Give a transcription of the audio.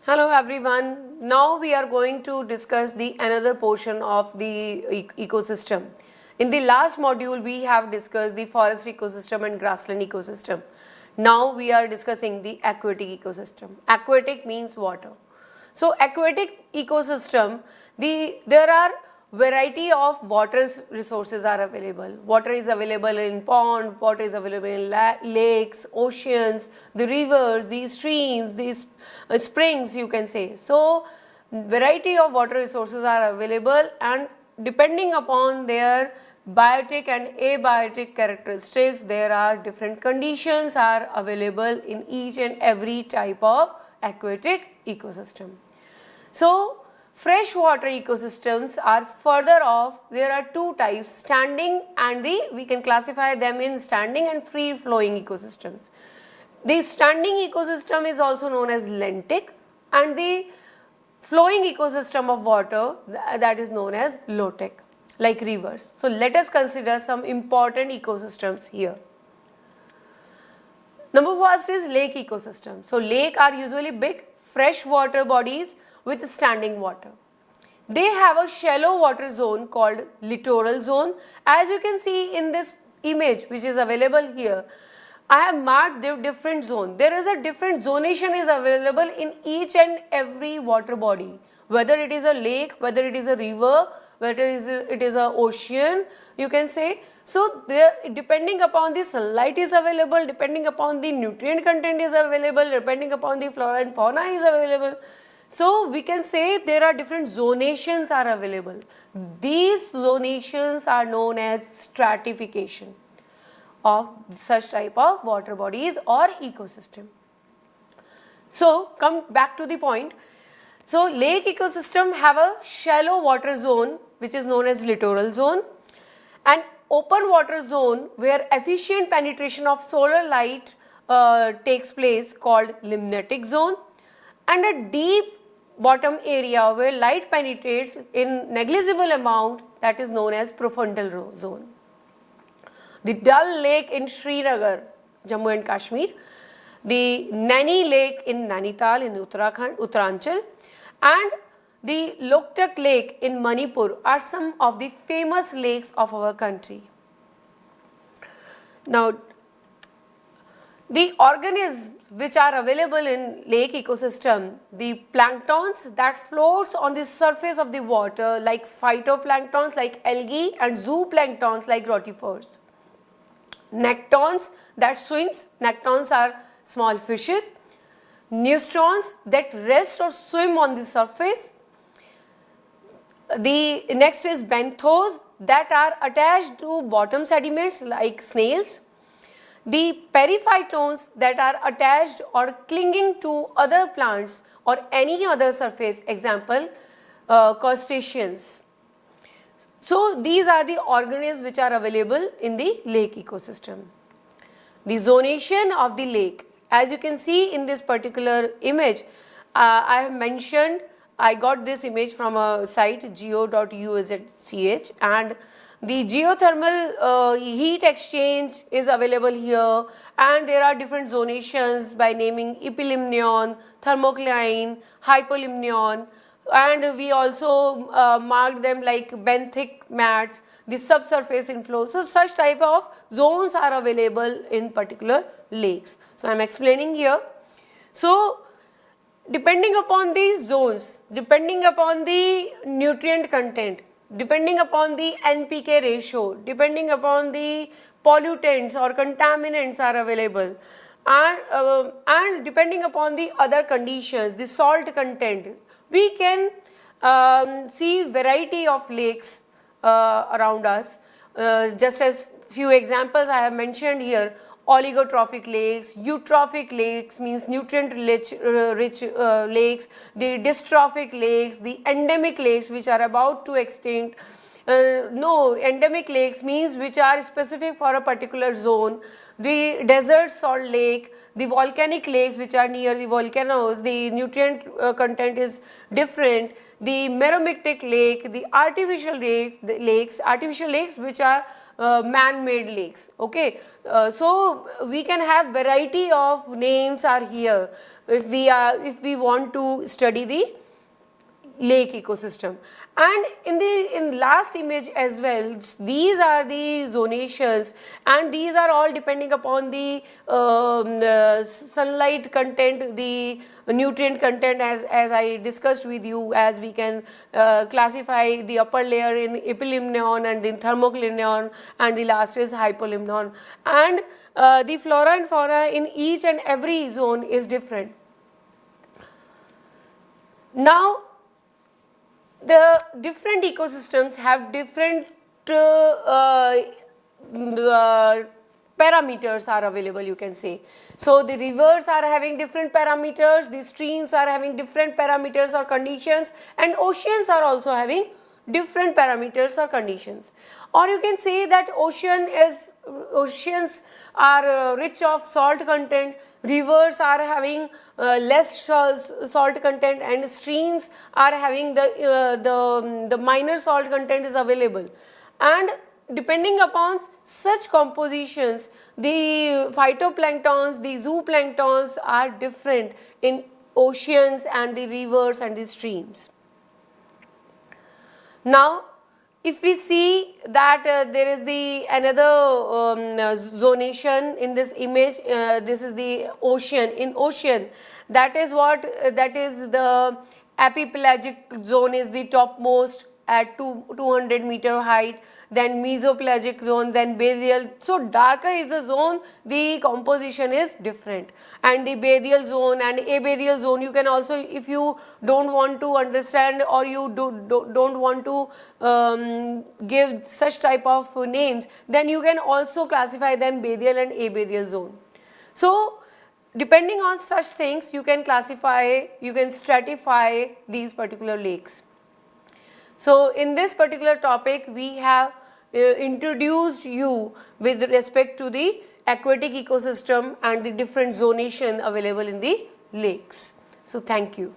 Hello everyone. Now we are going to discuss the another portion of the ecosystem. In the last module we have discussed the forest ecosystem and grassland ecosystem. Now we are discussing the aquatic ecosystem. Aquatic means water. So aquatic ecosystem, there are variety of water resources are available. Water is available in pond, water is available in lakes, oceans, the rivers, the streams, these springs you can say. So variety of water resources are available, and depending upon their biotic and abiotic characteristics, there are different conditions are available in each and every type of aquatic ecosystem. So freshwater ecosystems are further off. There are two types, standing and we can classify them in standing and free flowing ecosystems. The standing ecosystem is also known as lentic, and the flowing ecosystem of water that is known as lotic, like rivers. So let us consider some important ecosystems here. Number first is lake ecosystem. So lake are usually big freshwater bodies with standing water. They have a shallow water zone called littoral zone. As you can see in this image which is available here, I have marked the different zone. There is a different zonation is available in each and every water body, whether it is a lake, whether it is a river, whether it is a ocean, you can say. So there, depending upon the sunlight is available, depending upon the nutrient content is available, depending upon the flora and fauna is available. So we can say there are different zonations are available. These zonations are known as stratification of such type of water bodies or ecosystem. So come back to the point. So lake ecosystem have a shallow water zone which is known as littoral zone, and open water zone where efficient penetration of solar light takes place called limnatic zone, and a deep bottom area where light penetrates in negligible amount, that is known as profundal zone. The Dal Lake in Srinagar, Jammu and Kashmir, the Naini Lake in Nainital in Uttaranchal, and the Loktak Lake in Manipur are some of the famous lakes of our country. Now, the organisms which are available in lake ecosystem, the planktons that floats on the surface of the water like phytoplanktons like algae and zooplanktons like rotifers. Nectons that swims, nectons are small fishes. Neustrons that rest or swim on the surface. The next is benthos that are attached to bottom sediments like snails. The periphytons that are attached or clinging to other plants or any other surface, example crustaceans. So these are the organisms which are available in the lake ecosystem. The zonation of the lake, as you can see in this particular image, I have mentioned, I got this image from a site geo.usz.ch, and the geothermal heat exchange is available here, and there are different zonations by naming epilimnion, thermocline, hypolimnion, and we also marked them like benthic mats, the subsurface inflow. So such type of zones are available in particular lakes. So I am explaining here. So depending upon these zones, depending upon the nutrient content, depending upon the NPK ratio, depending upon the pollutants or contaminants are available, and depending upon the other conditions, the salt content, we can see variety of lakes around us. Just as few examples I have mentioned here: oligotrophic lakes, eutrophic lakes means nutrient rich lakes, the dystrophic lakes, the endemic lakes which are about to extinct. Endemic lakes means which are specific for a particular zone, the desert salt lake, the volcanic lakes which are near the volcanoes, the nutrient content is different, the meromictic lake, the artificial lakes which are man-made lakes. Okay, so we can have variety of names are here. if we want to study the lake ecosystem. And in last image as well, these are the zonations, and these are all depending upon the sunlight content, the nutrient content, as I discussed with you, as we can classify the upper layer in epilimnion and then thermolimnion, and the last is hypolimnion, and the flora and fauna in each and every zone is different. Now the different ecosystems have different parameters are available, you can say. So the rivers are having different parameters, the streams are having different parameters or conditions, and oceans are also having different parameters or conditions. Or you can say that oceans are rich of salt content, rivers are having less salt content, and streams are having the minor salt content is available. And depending upon such compositions, the phytoplanktons, the zooplanktons are different in oceans and the rivers and the streams. Now, if we see that there is another zonation in this image, this is the ocean. In ocean, that is the epipelagic zone is the topmost at 200 meter height, then mesopelagic zone, then bathyal. So darker is the zone, the composition is different, and the bathyal zone and abathyal zone, you can also, if you don't want to understand or you don't want to give such type of names, then you can also classify them bathyal and abathyal zone. So depending on such things, you can classify, you can stratify these particular lakes. So in this particular topic, we have introduced you with respect to the aquatic ecosystem and the different zonation available in the lakes. So thank you.